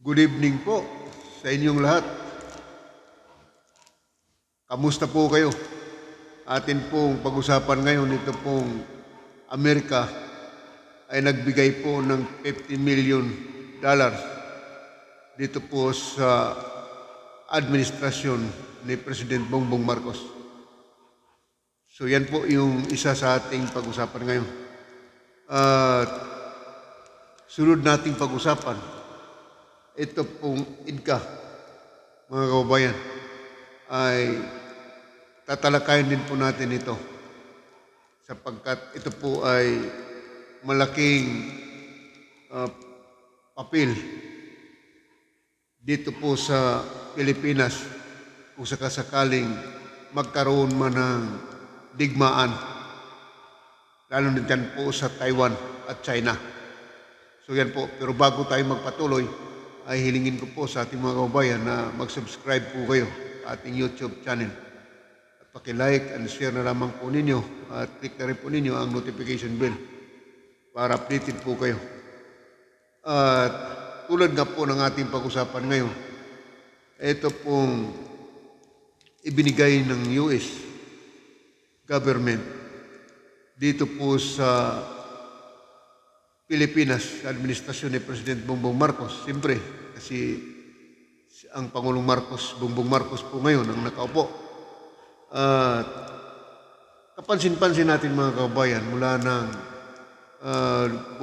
Good evening po sa inyong lahat. Kamusta po kayo? Atin pong pag-usapan ngayon, ito pong Amerika ay nagbigay po ng $50 million dito po sa administrasyon ni President Bongbong Marcos. So yan po yung isa sa ating pag-usapan ngayon. At sunod nating pag-usapan, ito pong IDCA, mga kababayan, ay tatalakayin din po natin ito sapagkat ito po ay malaking papel dito po sa Pilipinas kung sakasakaling magkaroon man ng digmaan, lalo na dyan po sa Taiwan at China. So yan po, pero bago tayo magpatuloy, ay hilingin ko po sa ating mga kababayan na mag-subscribe po kayo sa ating YouTube channel. At paki-like and share na lamang po ninyo at click na rin po ninyo ang notification bell para updated po kayo. At tulad nga po ng ating pag-usapan ngayon, ito pong ibinigay ng US government dito po sa Pilipinas, sa administrasyon ni President Bongbong Marcos. Siyempre, kasi ang Pangulong Bongbong Marcos po ngayon ang nakaupo. At kapansin-pansin natin mga kababayan, mula nang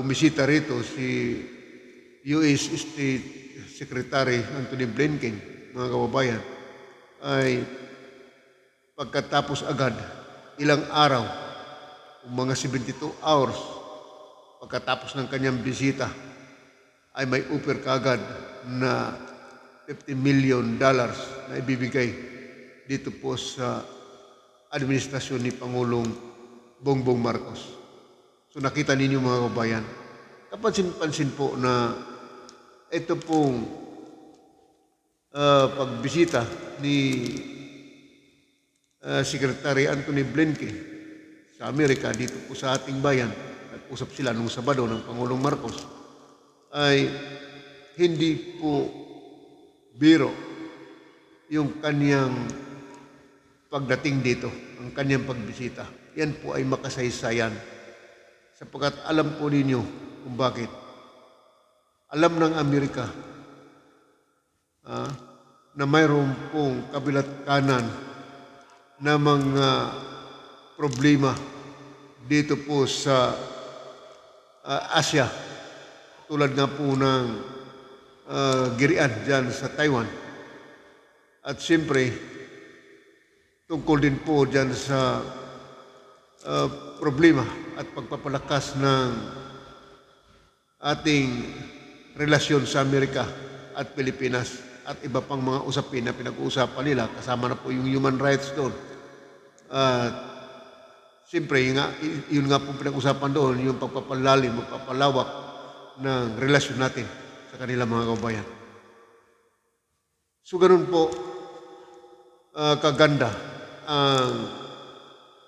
bumisita rito si US State Secretary Antony Blinken, mga kababayan, ay pagkatapos agad, ilang araw, mga 72 hours, pagkatapos ng kanyang bisita, ay may offer kaagad na $50 million na ibibigay dito po sa administrasyon ni Pangulong Bongbong Marcos. So nakita ninyo mga kabayan, kapansin-pansin po na ito pong pagbisita ni Secretary Antony Blinken sa Amerika dito po sa ating bayan, nag-usap sila nung Sabado ng Pangulong Marcos, ay hindi po biro yung kanyang pagdating dito, ang kanyang pagbisita. Yan po ay makasaysayan sapagkat alam po ninyo kung bakit. Alam ng Amerika na mayroon pong kabilat kanan na mga problema dito po sa Asia, tulad nga po ng girian dyan sa Taiwan. At siyempre, tungkol din po dyan sa problema at pagpapalakas ng ating relasyon sa Amerika at Pilipinas at iba pang mga usapin na pinag-uusapan nila, kasama na po yung human rights doon. Siyempre, yun nga po pinag-usapan doon, yung pagpapalalim, magpapalawak ng relasyon natin sa kanila mga kababayan. So ganun po kaganda ang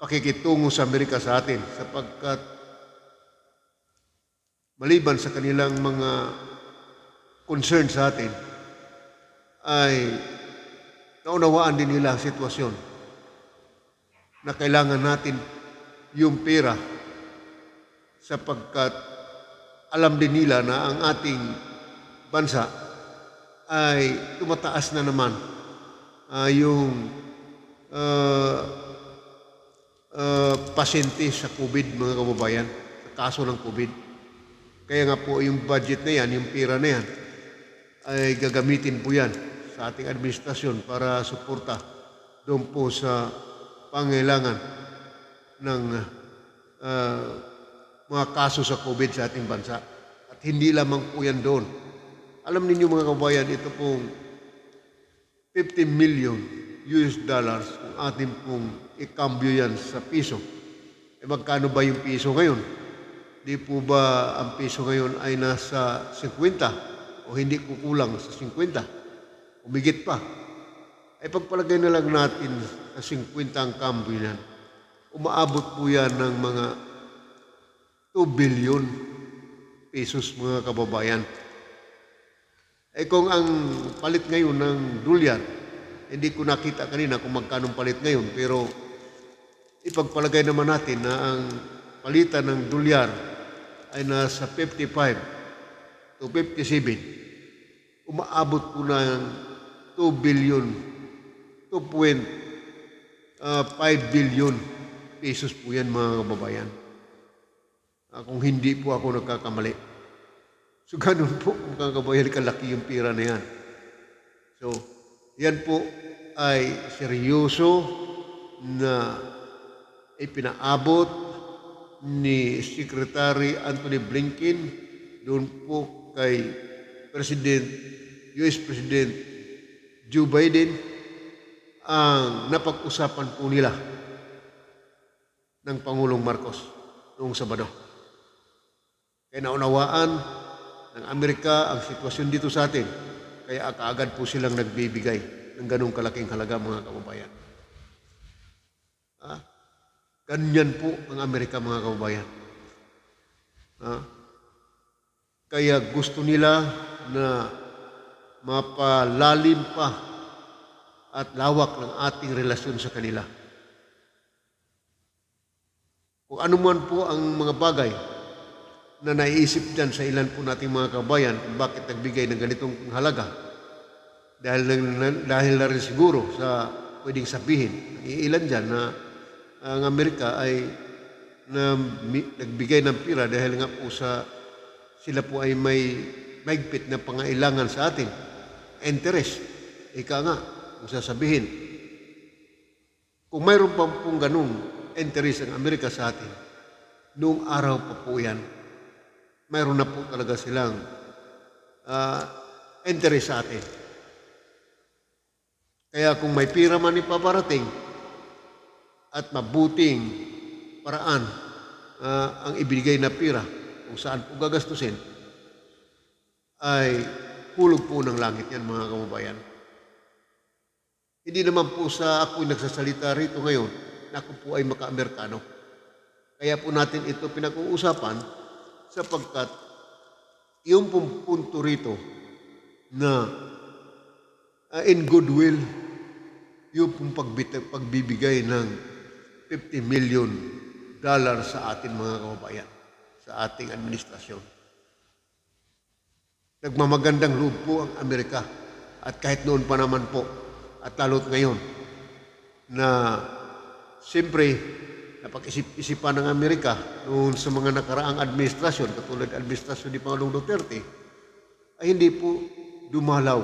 pakikitungo sa Amerika sa atin sapagkat maliban sa kanilang mga concern sa atin, ay naunawaan din nila ang sitwasyon na kailangan natin yung pera sapagkat alam din nila na ang ating bansa ay tumataas na naman yung pasyente sa COVID, mga kababayan, sa kaso ng COVID. Kaya nga po yung budget na yan, yung pera na yan, ay gagamitin po yan sa ating administrasyon para suporta doon po sa pangailangan ng mga kaso sa COVID sa ating bansa. At hindi lamang po yan doon. Alam ninyo mga kabayan, ito pong $50 million kung ating pong ikambyo yan sa piso. E magkano ba yung piso ngayon? Di po ba ang piso ngayon ay nasa 50 o hindi kukulang sa 50? Umigit pa. Ay pagpalagay na lang natin sa 50 ang kambyo yan, umaabot po yan ng mga 2 billion pesos mga kababayan. Kung ang palit ngayon ng dolyar, hindi ko nakita kanina kung magkano palit ngayon, pero ipagpalagay naman natin na ang palitan ng dolyar ay nasa 55 to 57, umaabot po ng 2 billion, 2.5 billion pesos po yan mga kababayan. Kung hindi po ako nagkakamali. So ganun po mga kababayan, kalaki yung pira na yan. So yan po ay seryoso na ipinaabot ni Secretary Anthony Blinken doon po kay US President Joe Biden. Ang napag-usapan po nila ng Pangulong Marcos noong Sabado. Kaya naunawaan ng Amerika ang sitwasyon dito sa atin. Kaya kaagad po silang nagbibigay ng ganong kalaking halaga mga kababayan. Ganyan po ang Amerika mga kababayan. Kaya gusto nila na mapalalim pa at lawak ng ating relasyon sa kanila. Kung ano man po ang mga bagay na naiisip dyan sa ilan po nating mga kababayan kung bakit nagbigay ng ganitong halaga, dahil na rin siguro sa pwedeng sabihin ng ilan dyan na ang Amerika ay nagbigay ng pira dahil nga po sila po ay may mahigpit na pangailangan sa atin. Interest. Ika nga, kung sasabihin, kung mayroon pa pong ganung interest ang Amerika sa atin, noong araw pa po yan, mayroon na po talaga silang interest sa atin. Kaya kung may pira man ipaparating at mabuting paraan ang ibigay na pira kung saan po gagastusin, ay hulog po ng langit yan mga kababayan. Hindi naman po sa ako'y nagsasalita rito ngayon na ako po ay maka-Amerikano. Kaya po natin ito pinag-uusapan sapagkat yung punto rito na in goodwill, yung pagbibigay ng $50 million sa atin mga kababayan, sa ating administrasyon. Nagmamagandang loob po ang Amerika at kahit noon pa naman po at lalo't ngayon na siyempre napag-isip-isipan ng Amerika noon sa mga nakaraang administrasyon katulad administrasyon ni Pangulong Duterte ay hindi po dumalaw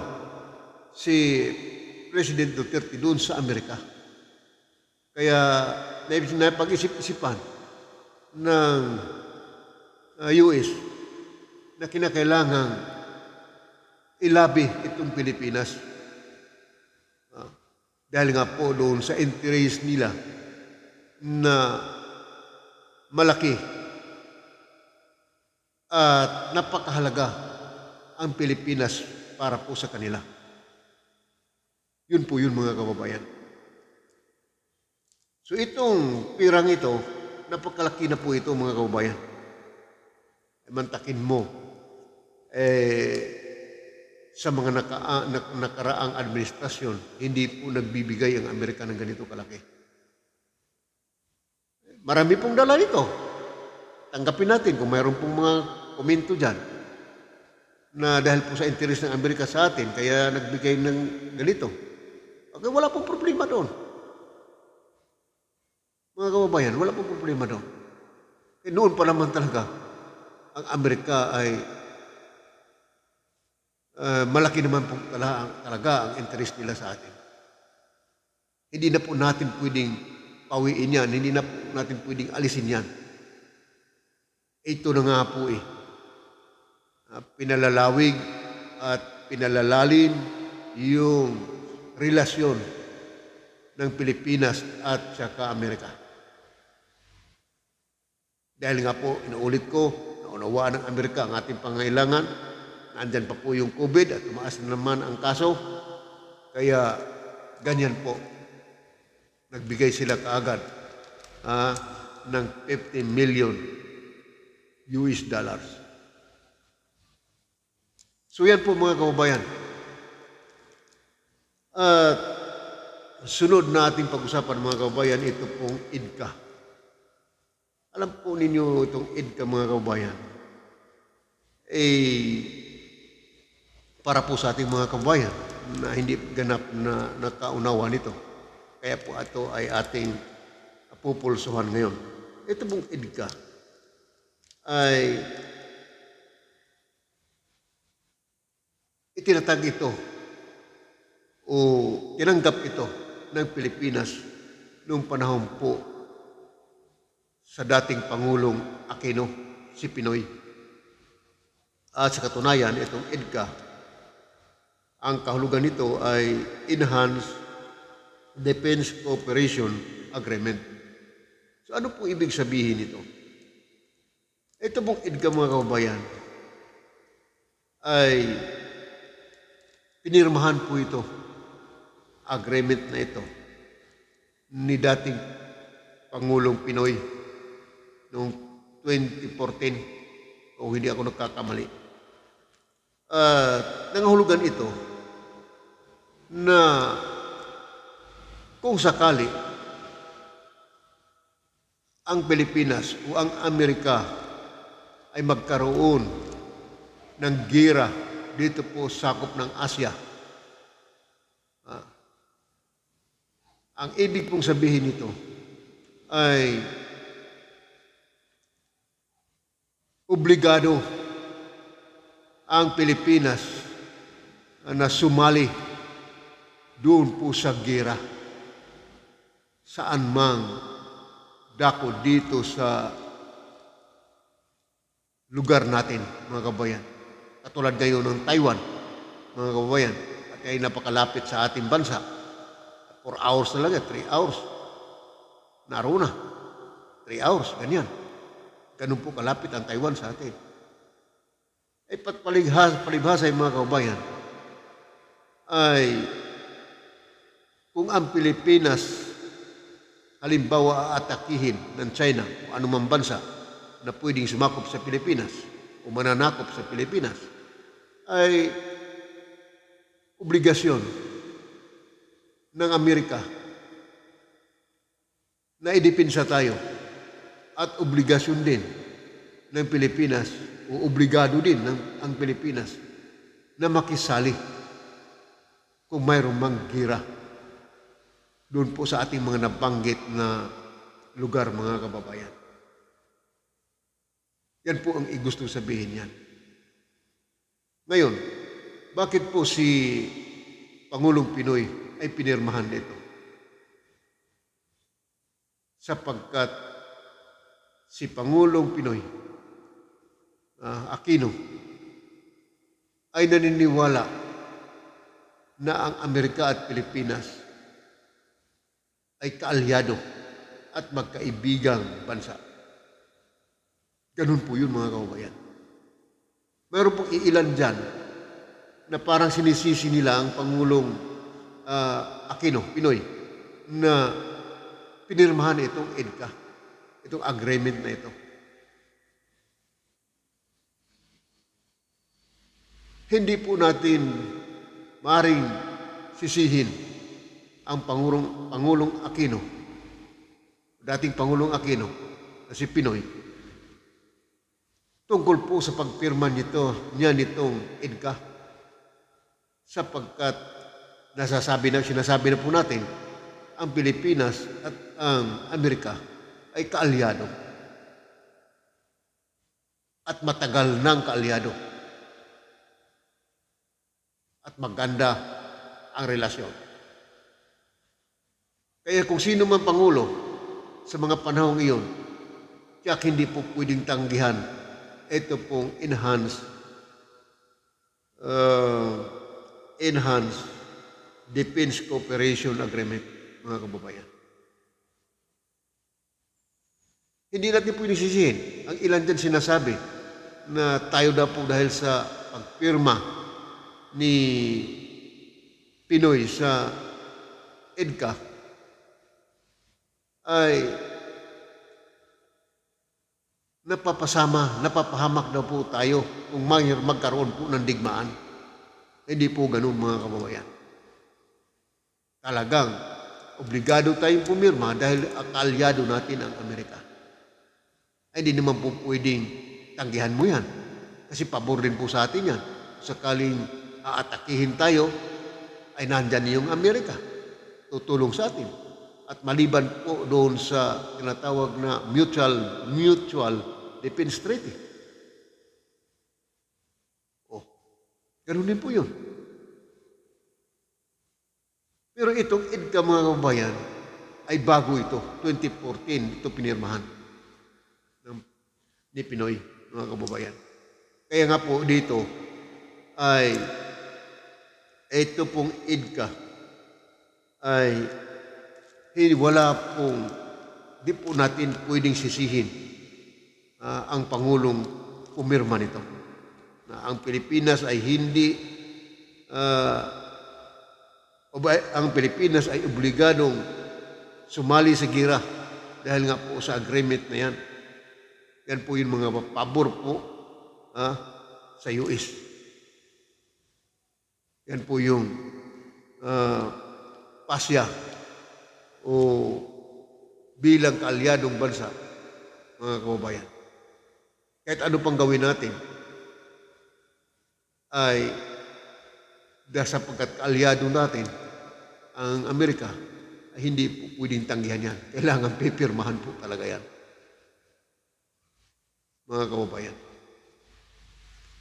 si President Duterte doon sa Amerika. Kaya napag-isip-isipan ng US na kinakailangang ilabi itong Pilipinas. Dahil nga po doon sa interest nila na malaki at napakahalaga ang Pilipinas para po sa kanila. Yun po yun mga kababayan. So itong pirang ito, napakalaki na po ito mga kababayan. Mantakin mo, sa mga nakaraang administrasyon, hindi po nagbibigay ang Amerika ng ganito kalaki. Marami pong dala nito. Tanggapin natin kung mayroon pong mga komento dyan na dahil po sa interes ng Amerika sa atin, kaya nagbigay ng ganito. Okay, wala pong problema doon. Mga kababayan, wala pong problema doon. Noon pa naman talaga, ang Amerika ay malaki naman po talaga ang interest nila sa atin. Hindi na po natin pwedeng pawiin yan, hindi na po natin pwedeng alisin yan. Ito na nga po pinalalawig at pinalalalim yung relasyon ng Pilipinas at saka Amerika. Dahil nga po, inuulit ko, naunawaan ng Amerika ang ating pangailangan. Nandyan pa po yung COVID at tumaas na naman ang kaso. Kaya ganyan po. Nagbigay sila kaagad ng $50 million. So yan po mga kababayan. At sunod na ating pag-usapan mga kababayan, ito pong IDCA. Alam po ninyo itong IDCA mga kababayan, para po sa ating mga kababayan na hindi ganap na nakaunawa nito. Kaya po ito ay ating pupulsuhan ngayon. Ito pong IDCA ay itinatag ito o tinanggap ito ng Pilipinas noong panahon po sa dating Pangulong Aquino, si Pinoy. At sa katunayan, itong IDCA, ang kahulugan nito ay Enhanced Defense Cooperation Agreement. So ano po ibig sabihin nito? Ito pong IDCA mga kababayan ay pinirmahan po ito, agreement na ito, ni dating Pangulong Pinoy noong 2014 o hindi ako nagkakamali. Nangahulugan ito na kung sakali ang Pilipinas o ang Amerika ay magkaroon ng giyera dito po sakop ng Asya. Ang ibig pong sabihin nito ay obligado ang Pilipinas na sumali doon po sa giyera. Saan mang dako dito sa lugar natin, mga kabayan. Katulad ngayon ng Taiwan, mga kabayan, at ay napakalapit sa ating bansa. 4 hours talaga, 3 hours. Naroon na. 3 hours, ganyan. Ganun po kalapit ang Taiwan sa atin. Ay palibhasa mga kabayan, ay kung ang Pilipinas halimbawa aatakihin ng China o anumang bansa na pwedeng sumakop sa Pilipinas o mananakop sa Pilipinas, ay obligasyon ng Amerika na idipinsa tayo at obligasyon din ng Pilipinas o obligado din ang Pilipinas na makisali kung mayroong mang gira doon po sa ating mga nabanggit na lugar, mga kababayan. Yan po ang gusto sabihin yan. Ngayon, bakit po si Pangulong Pinoy ay pinirmahan nito? Sapagkat si Pangulong Pinoy Aquino ay naniniwala na ang Amerika at Pilipinas ay kaalyado at magkaibigang bansa. Ganun po yun mga kababayan. Meron pong iilan dyan na parang sinisisi nila ang Pangulong Aquino, Pinoy, na pinirmahan itong EDCA, itong agreement na ito. Hindi po natin maaaring sisihin ang Pangulong Aquino, dating Pangulong Aquino, na si Pinoy, tungkol po sa pagpirma niya nitong EDCA, sapagkat sinasabi na po natin, ang Pilipinas at ang Amerika ay kaalyado at matagal ng kaalyado at maganda ang relasyon. Kaya kung sino man Pangulo sa mga panahong iyon, tiyak hindi po pwedeng tanggihan ito pong enhanced Defense Cooperation Agreement, mga kababayan. Hindi natin pwedeng sisihin. Ang ilan dyan sinasabi na tayo daw po dahil sa pagpirma ni Pinoy sa EDCA ay napapahamak daw po tayo kung magkaroon po ng digmaan. Hindi po ganun mga kababayan. Talagang obligado tayong pumirma dahil kaalyado natin ang Amerika. Ay, hindi naman po pwedeng tanggihan mo yan. Kasi pabor din po sa atin yan. Sakaling aatakihin tayo, ay nandyan yung Amerika. Tutulong sa atin. At maliban po doon sa tinatawag na mutual defense treaty. Oh, ganun din po yun. Pero itong EDCA mga kababayan ay bago ito. 2014 ito pinirmahan ni Pinoy mga kababayan. Kaya nga po dito ay ito pong EDCA ay wala pong, di po natin pwedeng sisihin ang Pangulong pumirma nito. Na ang Pilipinas ay hindi, ang Pilipinas ay obligadong sumali sa gira dahil nga po sa agreement na yan. Yan po yung mga pabor po sa US. Yan po yung pasya o bilang kaalyadong bansa, mga kababayan. Kahit ano pang gawin natin, ay dahil sapagkat kaalyado natin, ang Amerika, ay hindi po pwedeng tanggihan yan. Kailangan pipirmahan po talaga yan. Mga kababayan.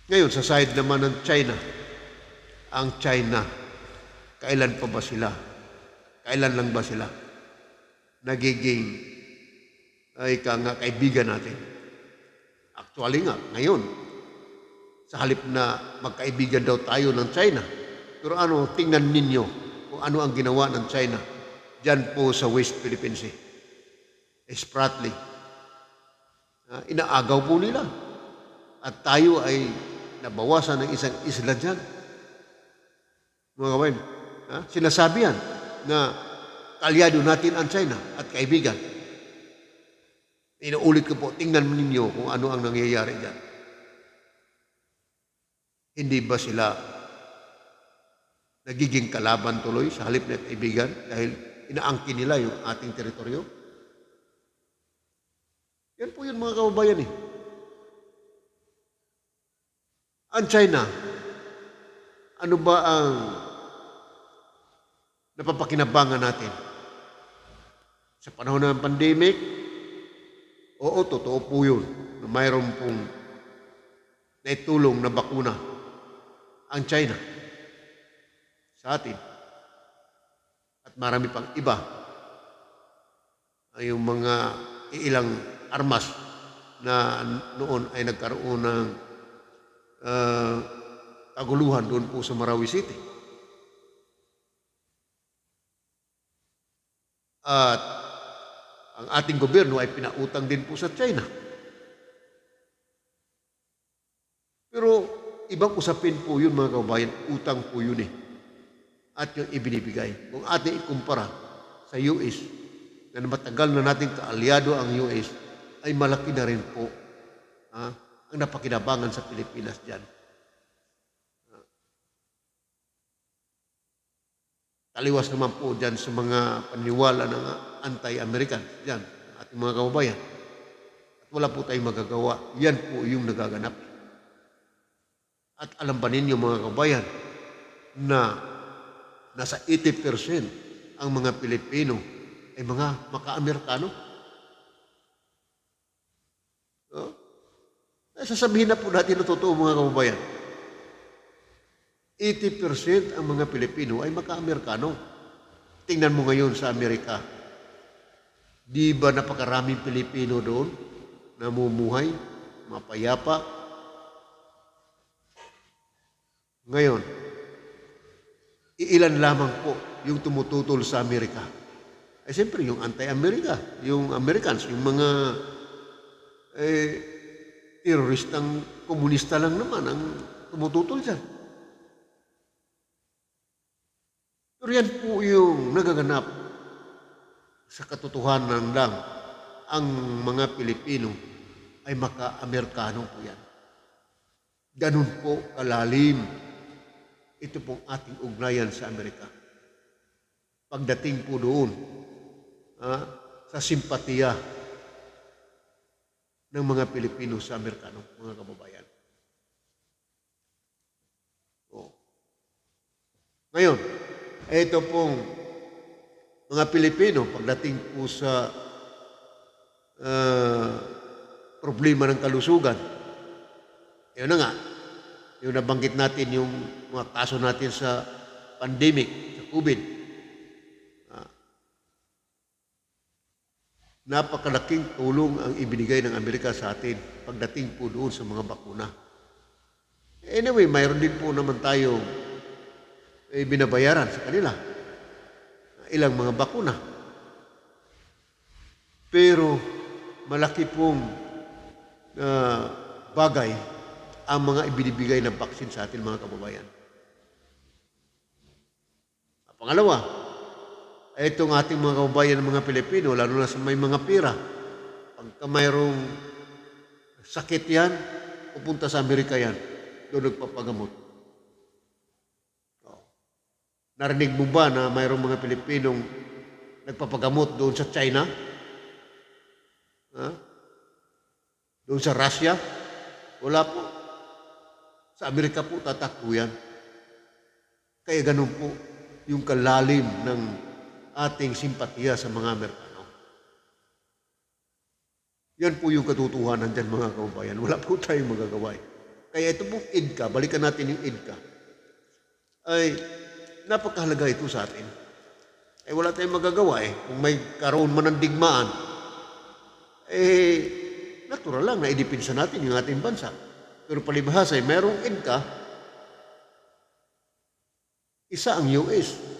Ngayon, sa side naman ng China, ang China, kailan pa ba sila? Kailan lang ba sila nagiging kaibigan natin? Actually nga, ngayon, sa halip na magkaibigan daw tayo ng China. Pero tingnan ninyo kung ano ang ginawa ng China dyan po sa West Philippine Sea. Spratly. Inaagaw po nila. At tayo ay nabawasan ng isang isla dyan. Mga kabayan, sinasabi yan na kaalyado natin ang China at kaibigan. Inuulit ko po, tingnan ninyo kung ano ang nangyayari dyan. Hindi ba sila nagiging kalaban tuloy sa halip na kaibigan dahil inaangkin nila yung ating teritoryo? Yan po yun mga kababayan eh. Ang China, ano ba ang napapakinabangan natin? Sa panahon ng pandemic, oo, totoo po yun na mayroon pong naitulong na bakuna ang China sa atin. At marami pang iba ay yung mga ilang armas na noon ay nagkaroon ng kaguluhan doon po sa Marawi City. At ang ating gobyerno ay pinautang din po sa China. Pero ibang usapin po yun mga kababayan, utang po yun eh. At yung ibinibigay. Kung ating ikumpara sa US, na matagal na nating kaalyado ang US, ay malaki na rin po ang napakinabangan sa Pilipinas dyan. Taliwas naman po dyan sa mga paniwala ng anti-American dyan, ating mga kababayan. At wala po tayong magagawa. Yan po yung nagaganap. At alam ba ninyo mga kababayan na nasa 80% ang mga Pilipino ay mga maka-Amerikano? Sasabihin na po natin na totoo mga kababayan. 80% ang mga Pilipino ay maka-Amerikano. Tingnan mo ngayon sa Amerika. Di ba napakaraming Pilipino doon namumuhay, mapayapa? Ngayon, iilan lamang po yung tumututol sa Amerika. Ay siyempre yung anti-Amerika, yung Americans, yung mga teroristang komunista lang naman ang tumututol dyan. Pero yan po yung nagaganap sa katotohanan lang. Ang mga Pilipino ay maka-Amerikano po yan. Ganun po kalalim ito pong ating ugnayan sa Amerika. Pagdating po doon, sa simpatiya ng mga Pilipino sa Amerikano, mga kababayan. Ngayon, ito pong mga Pilipino, pagdating po sa problema ng kalusugan, yun na nga, yung nabanggit natin yung mga kaso natin sa pandemic, sa COVID. Napakalaking tulong ang ibinigay ng Amerika sa atin pagdating po doon sa mga bakuna. Anyway, mayroon din po naman tayo binabayaran sa kanila. Ilang mga bakuna. Pero malaki pong bagay ang mga ibinibigay ng vaksin sa atin, mga kababayan. Pangalawa, itong ating mga kababayan ng mga Pilipino, lalo na sa may mga pira, pagka mayroong sakit yan, pupunta sa Amerika yan, doon nagpapagamot. Narinig mo ba na mayroong mga Pilipinong nagpapagamot doon sa China? Doon sa Russia? Wala po. Sa Amerika po tatakbo yan. Kaya ganun po yung kalalim ng ating simpatiya sa mga Amerikano. Yan po yung katotohanan dyan, mga kababayan. Wala po tayong magagawa. Kaya ito pong IDCA, balikan natin yung IDCA, ay napakahalaga ito sa atin. Ay wala tayong magagawa Kung may karoon man ng digmaan, natural lang na idipinsa natin yung ating bansa. Pero palibhasa mayroong IDCA, isa ang US.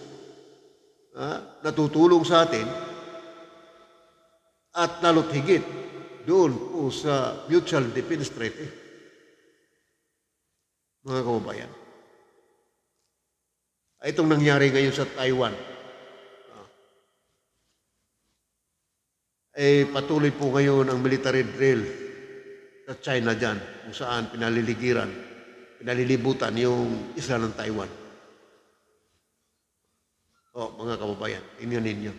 Natutulong sa atin at lalo't higit doon po sa Mutual Defense Treaty. Mga kababayan. Itong nangyari ngayon sa Taiwan. Patuloy po ngayon ang military drill sa China dyan, kung saan pinalilibutan yung isla ng Taiwan. Mga kababayan, tingnan ninyo.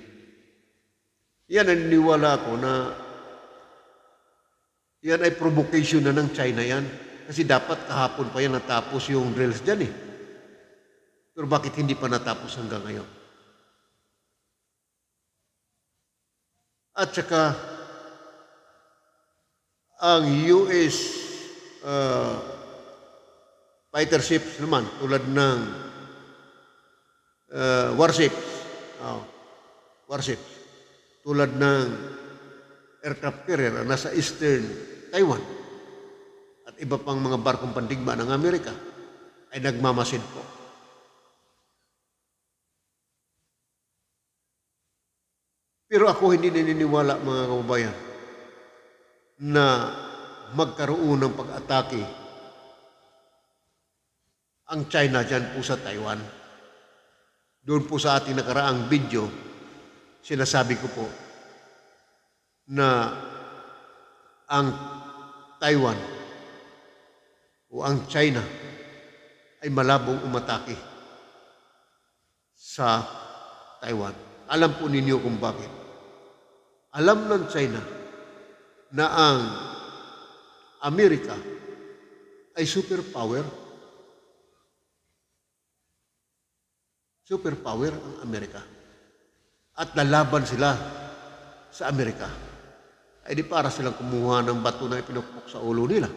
Yan, naniniwala ako na yan ay provocation na ng China yan. Kasi dapat kahapon pa yan natapos yung drills dyan Pero bakit hindi pa natapos hanggang ngayon? At saka, ang US fighter ships naman, tulad ng warships, tulad ng aircraft carrier na nasa eastern Taiwan at iba pang mga barkong pandigma ng Amerika ay nagmamasid po. Pero ako hindi naniniwala, mga kababayan, na magkaroon ng pag-atake ang China dyan po sa Taiwan. Doon po sa ating nakaraang video, sinasabi ko po na ang Taiwan o ang China ay malabong umatake sa Taiwan. Alam po ninyo kung bakit. Alam ng China na ang Amerika ay superpower. Superpower ang Amerika. At lalaban sila sa Amerika. Ay di para silang kumuha ng bato na ipinukpok sa ulo nila.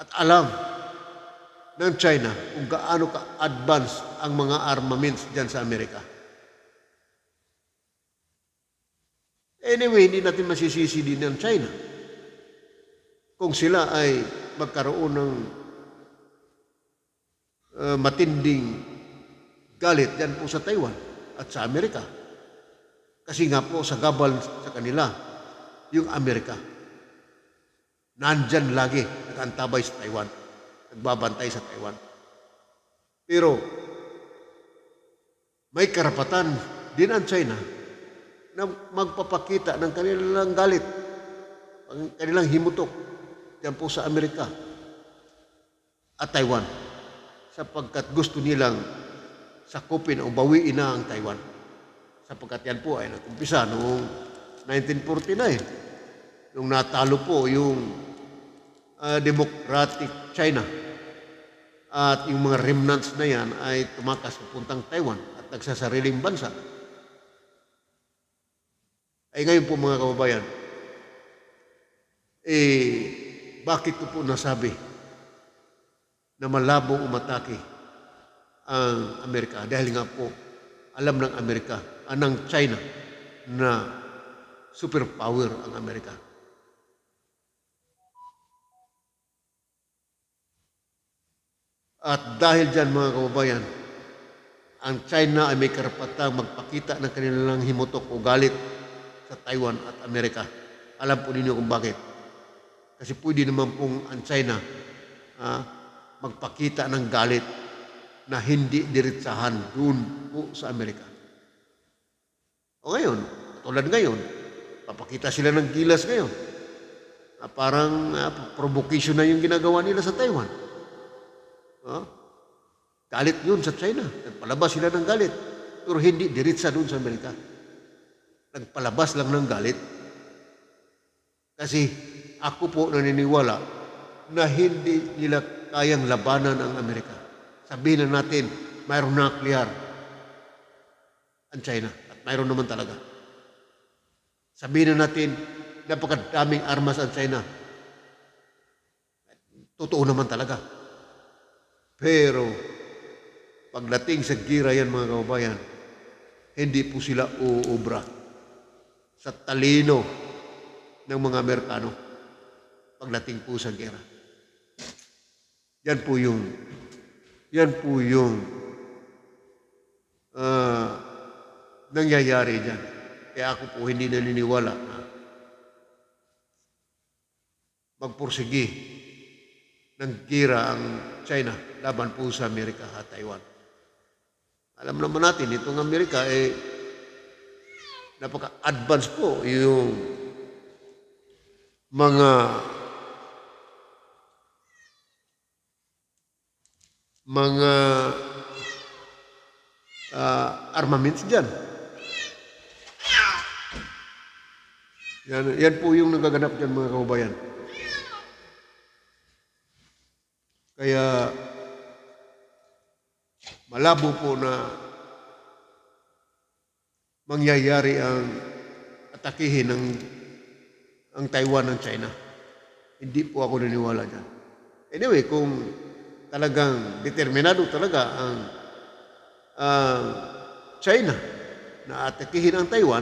At alam ng China kung gaano ka-advance ang mga armaments dyan sa Amerika. Anyway, hindi natin masisisi din ng China kung sila ay magkaroon ng matinding galit dyan po sa Taiwan at sa Amerika. Kasi nga po sa gabal sa kanila, yung Amerika, nandyan lagi, nag-antabay sa Taiwan, nagbabantay sa Taiwan. Pero may karapatan din ang China na magpapakita ng kanilang galit, ang kanilang himutok dyan po sa Amerika. at Taiwan sapagkat gusto nilang sakupin o bawiin na ang Taiwan. Sapagkat yan po ay nag-umpisa noong 1949 nung natalo po yung Democratic China at yung mga remnants na yan ay tumakas papuntang Taiwan at nagsasariling bansa. Ay ngayon po mga kababayan, bakit ko po nasabi na malabong umatake ang Amerika? Dahil nga po, alam ng Amerika, ng China, na superpower ang Amerika. At dahil dyan mga kababayan, ang China ay may karapatang magpakita ng kanilang himutok o galit sa Taiwan at Amerika. Alam po ninyo kung bakit. Kasi pwede naman pong ang China magpakita ng galit na hindi diretsahan doon po sa Amerika. O ngayon, tulad ngayon, papakita sila ng gilas ngayon. Parang provocation na yung ginagawa nila sa Taiwan. Galit yun sa China. Nagpalabas sila ng galit. Pero hindi diretsa doon sa Amerika. Nagpalabas lang ng galit. Kasi ako po naniniwala na hindi nila kayang labanan ang Amerika. Sabihin na natin, mayroong nuclear ang China. At mayroon naman talaga. Sabihin na natin, napakadaming armas ang China. Totoo naman talaga. Pero, pagdating sa gira yan mga kababayan, hindi po sila uubra sa talino ng mga Amerikano pagdating po sa gira. Yan po yung nangyayari dyan. Kaya ako po hindi naniniwala na magpursigi ng gira ang China laban po sa Amerika at Taiwan. Alam naman natin, itong Amerika napaka-advance po yung mga armaments dyan. Yan po yung nagaganap dyan mga kababayan. Kaya malabo po na mangyayari ang atakihin ang Taiwan ng China. Hindi po ako naniniwala dyan. Anyway, kung talagang determinado talaga ang China na atakihin ang Taiwan,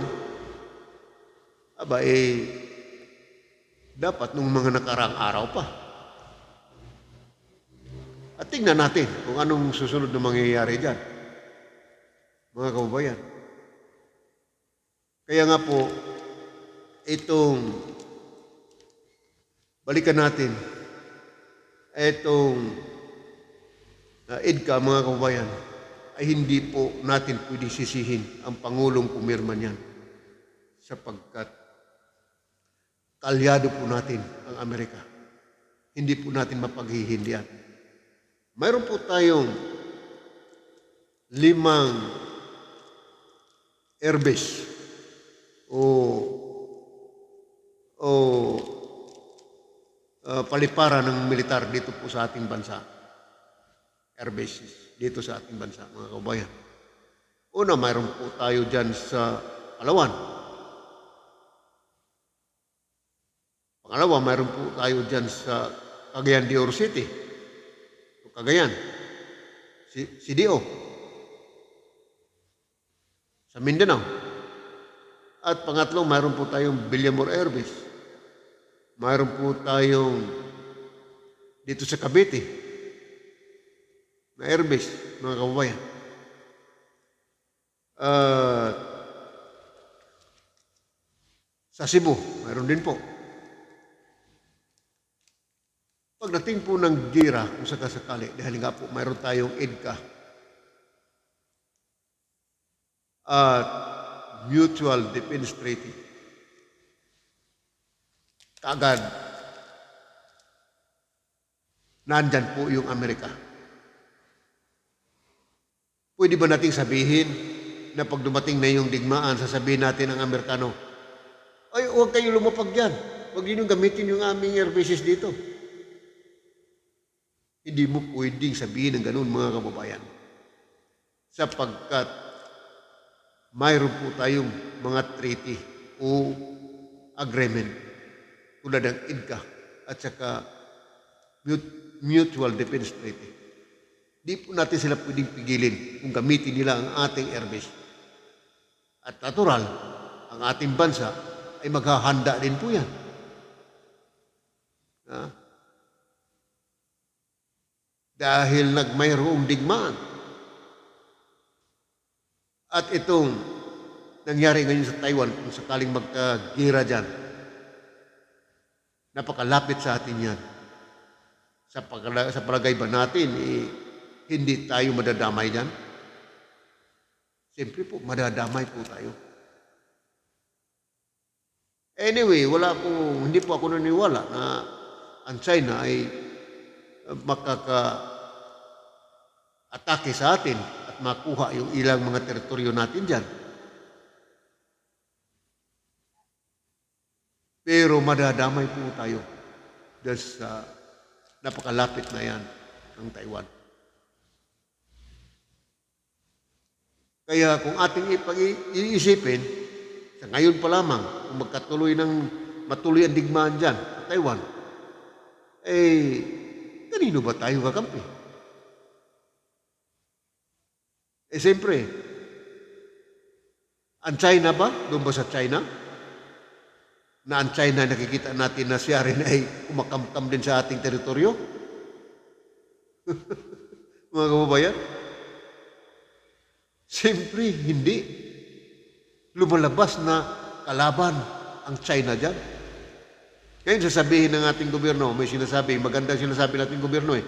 dapat nung mga nakaraang araw pa. At tingnan natin kung anong susunod na mangyayari dyan, mga kababayan. Kaya nga po, balikan natin, EDCA mga kababayan, ay hindi po natin pwede sisihin ang Pangulong pumirma niyan sapagkat kalyado po natin ang Amerika. Hindi po natin mapaghihindihan. Mayroon po tayong 5 airbase paliparan ng militar dito po sa ating bansa. Airbases dito sa ating bansa, mga kabayan. Una, mayroon po tayo dyan sa Palawan. Pangalawa, mayroon po tayo dyan sa Cagayan de Oro City. Cagayan, CDO, sa Mindanao. At pangatlo, mayroon po tayong Villamor Air Base. Mayroon po tayong dito sa Cavite na airbase, mga kababayan. Sa Cebu, mayroon din po. Pagdating po ng gira, kung sakasakali, dahil nga po mayroon tayong EDCA at Mutual Defense Treaty. Kaagad, nandyan po yung Amerika. Pwede ba nating sabihin na pag dumating na yung digmaan, sasabihin natin ang Amerikano, ay, huwag kayo lumapag dyan. Huwag yun yung gamitin yung aming air bases dito. Hindi mo pwedeng sabihin ng ganun, mga kababayan. Sapagkat mayroon po tayong mga treaty o agreement tulad ng IDCA at saka Mutual Defense Treaty. Di po natin sila pwedeng pigilin kung gamitin nila ang ating airbase. At natural, ang ating bansa ay maghahanda din po yan. Dahil mayroong digmaan. At itong nangyari ngayon sa Taiwan, kung sakaling magkagira dyan, napakalapit sa atin yan. Sa palagay ba natin, hindi tayo madadamay dyan? Siyempre po, madadamay po tayo. Anyway, hindi po ako naniwala na ang China ay makaka-atake sa atin at makuha yung ilang mga teritoryo natin dyan. Pero madadamay po tayo dahil sa napakalapit na yan ng Taiwan. Kaya kung ating iisipin, sa ngayon pa lamang, kung matuloy ang digmaan dyan sa Taiwan, kanino ba tayo kakampi? Siyempre, ang China ba? Doon ba sa China? Na ang China nakikita natin na siya rin ay kumakamkam din sa ating teritoryo? Mga kababayan? Siyempre, hindi. Lumalabas na kalaban ang China dyan. Ngayon, sasabihin ng ating gobyerno, may sinasabi, magandang sinasabi natin gobyerno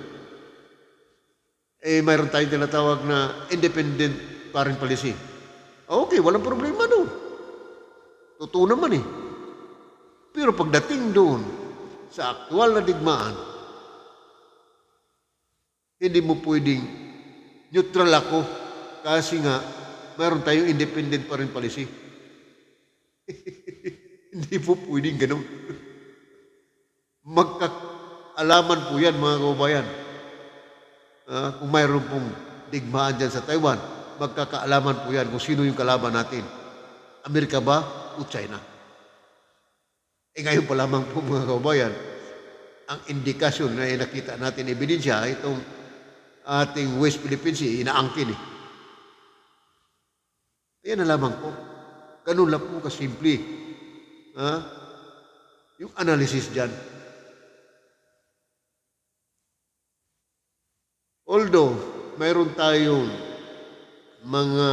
mayroon tayong tinatawag na independent foreign policy. Okay, walang problema doon. Totoo naman Pero pagdating doon sa aktual na digmaan, hindi mo pwedeng neutral ako kasi nga mayroon tayong independent foreign policy. Hindi po pwedeng ganun. Magkakaalaman po yan, mga kababayan. Kung mayroon pong digmaan dyan sa Taiwan, magkakaalaman po yan kung sino yung kalaban natin. Amerika ba o China? Ngayon pa lamang po, mga kababayan, ang indikasyon na nakita natin ebidensya, itong ating West Philippines, inaangkin Ayan na lamang po. Ganun lang po kasimple. Yung analysis dyan. Although, mayroon tayong mga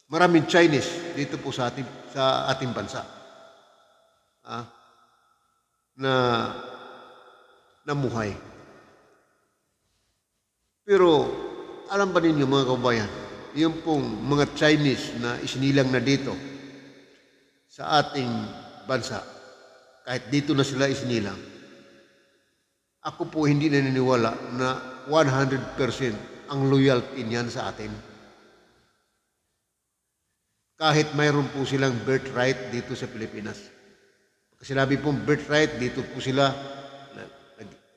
maraming Chinese dito po sa ating bansa na namuhay. Pero alam ba ninyo, mga kababayan, yung pong mga Chinese na isinilang na dito sa ating bansa, kahit dito na sila isinilang, ako po hindi naniniwala na 100% ang loyalty niyan sa atin. Kahit mayroon po silang birthright dito sa Pilipinas. Pag sinabi pong birthright, dito po sila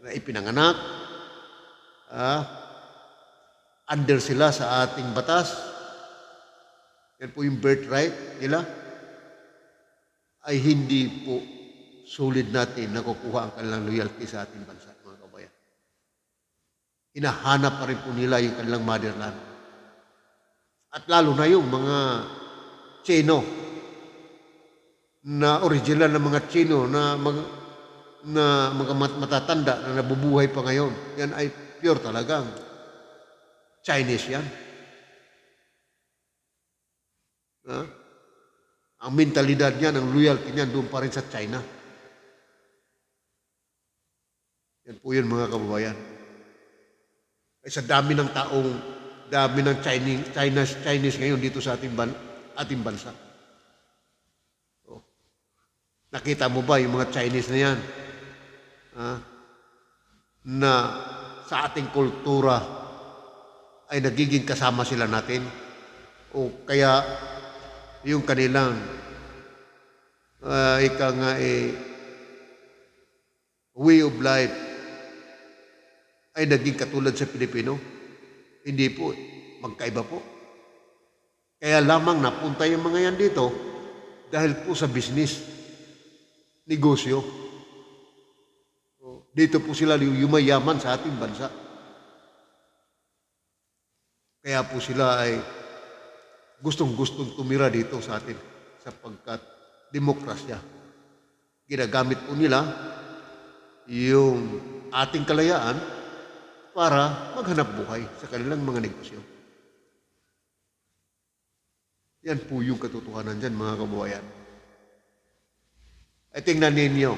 na ipinanganak, under sila sa ating batas. Yan po yung birthright nila. Ay hindi po solid natin nakukuha ang kanilang loyalty sa ating bansa, mga kabayan. Hinahanap pa rin po nila yung kanilang motherland. At lalo na yung mga Chino, na original na mga Chino na mga matatanda na nabubuhay pa ngayon. Yan ay pure talagang Chinese yan. Ang mentalidad niyan, ang loyalty niyan, doon pa rin sa China. Yan po yun, mga kababayan. Ay sa dami ng Chinese ngayon dito sa ating bansa. So, Nakita mo ba yung mga Chinese na yan? Ah, na sa ating kultura ay nagiging kasama sila natin? O kaya yung kanilang ika nga way of life ay naging katulad sa Pilipino? Hindi po, magkaiba po. Kaya lamang napunta yung mga yan dito dahil po sa business, negosyo. Dito po sila yumayaman sa ating bansa. Kaya po sila ay gustong-gustong tumira dito sa atin sapagkat demokrasya. Ginagamit po nila yung ating kalayaan para maghanap buhay sa kanilang mga negosyo. Yan po yung katotohanan dyan, mga kababayan. Ay tingnan ninyo,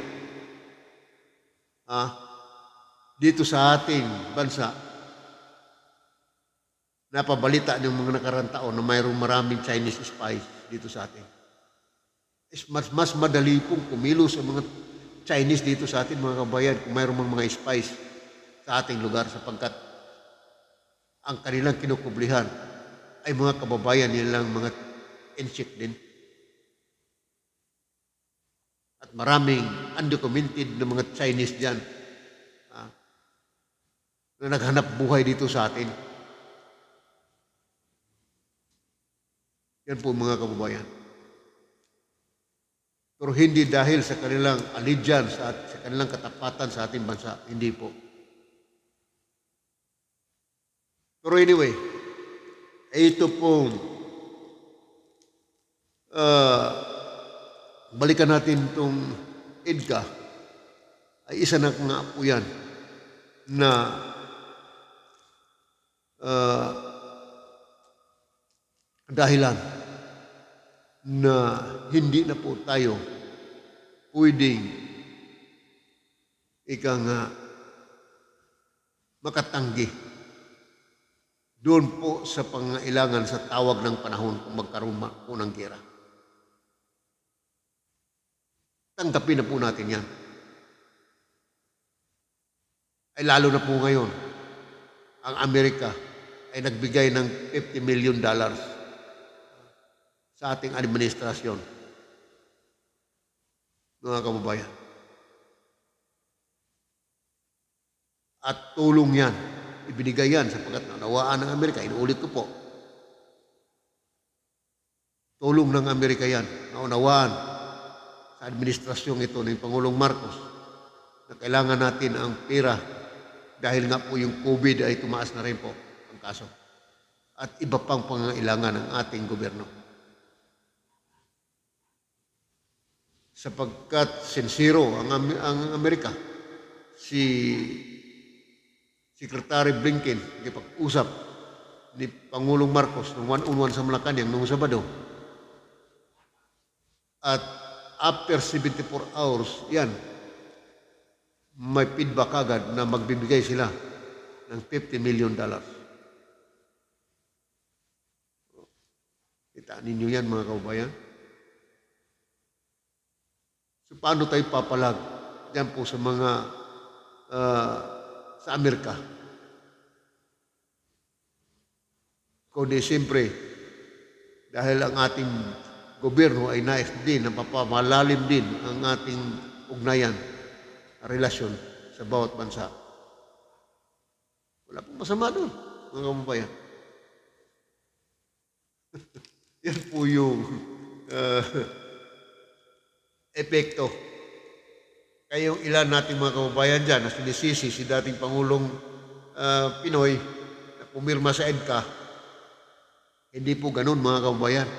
dito sa ating bansa, napabalita ng mga nakarang taon na mayroong maraming Chinese spies dito sa atin. Mas madali pong kumilos sa mga Chinese dito sa atin, mga kabayan, kung mayroong mga spies sa ating lugar sapagkat ang kanilang kinukublihan ay mga kababayan nilang mga insect din. At maraming undocumented na mga Chinese dyan na naghanap buhay dito sa atin. Yan po mga kababayan. Pero hindi dahil sa kanilang allegiance at sa kanilang katapatan sa ating bansa. Hindi po. Pero anyway, ito pong balikan natin itong EDCA ay isa na nga po yan na dahilan na hindi na po tayo pwedeng makatanggi doon po sa pangailangan sa tawag ng panahon kung magkaroon po ng gera. Tanggapin na po natin yan. Ay lalo na po ngayon, ang Amerika ay nagbigay ng $50 million sa ating administrasyon. Mga kababayan. At tulong yan, ibinigay yan sapagkat naunawaan ng Amerika. Inuulit ko po. Tulong ng Amerika yan, naunawaan sa administrasyong ito ng Pangulong Marcos na kailangan natin ang pera dahil nga po yung COVID ay tumaas na rin po ang kaso. At iba pang pangangailangan ng ating gobyerno. Sapagkat sincero ang Amerika, si Secretary Blinken, nagpag-usap ni Pangulong Marcos ng one-on-one sa Malacanang noong Sabado. At after 74 hours, yan, may feedback agad na magbibigay sila ng $50 million. Kita ninyo yan, mga kaubayan. So, paano tayo papalag yan po sa mga sa Amerika? Kundi siyempre, dahil ang ating gobyerno ay nais din, napapamalalim din ang ating ugnayan, relasyon sa bawat bansa. Wala pong masama doon, mga kababayan. Yan po yung epekto. Kaya yung ilan nating mga kababayan dyan na sinisisi si dating Pangulong Pinoy na pumirma sa EDCA, hindi po ganun, mga kababayan.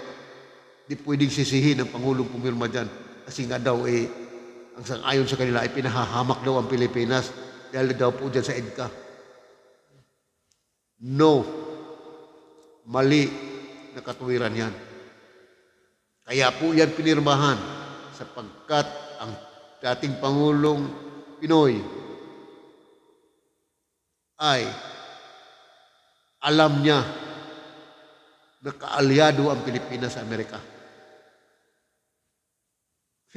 Hindi pwedeng sisihin ng Pangulong pumirma dyan. Kasi nga daw ang sang-ayon sa kanila ay pinahahamak daw ang Pilipinas dahil daw po dyan sa EDCA. No. Mali na katuwiran yan. Kaya po yan pinirmahan sapagkat ang dating Pangulong Pinoy ay alam niya na kaalyado ang Pilipinas sa Amerika.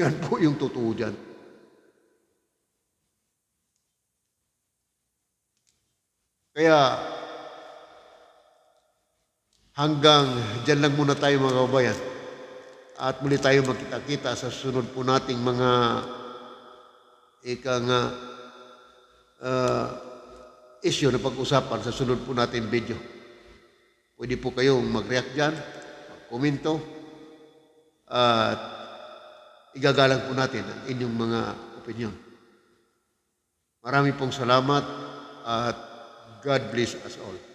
Yan po yung totoo dyan. Kaya hanggang dyan lang muna tayo mga kababayan. At muli tayo magkita-kita sa susunod po nating mga ika nga issue na pag-usapan sa sunod po natin video. Pwede po kayong mag-react dyan, mag-komento, at igagalang po natin ang inyong mga opinion. Marami pong salamat at God bless us all.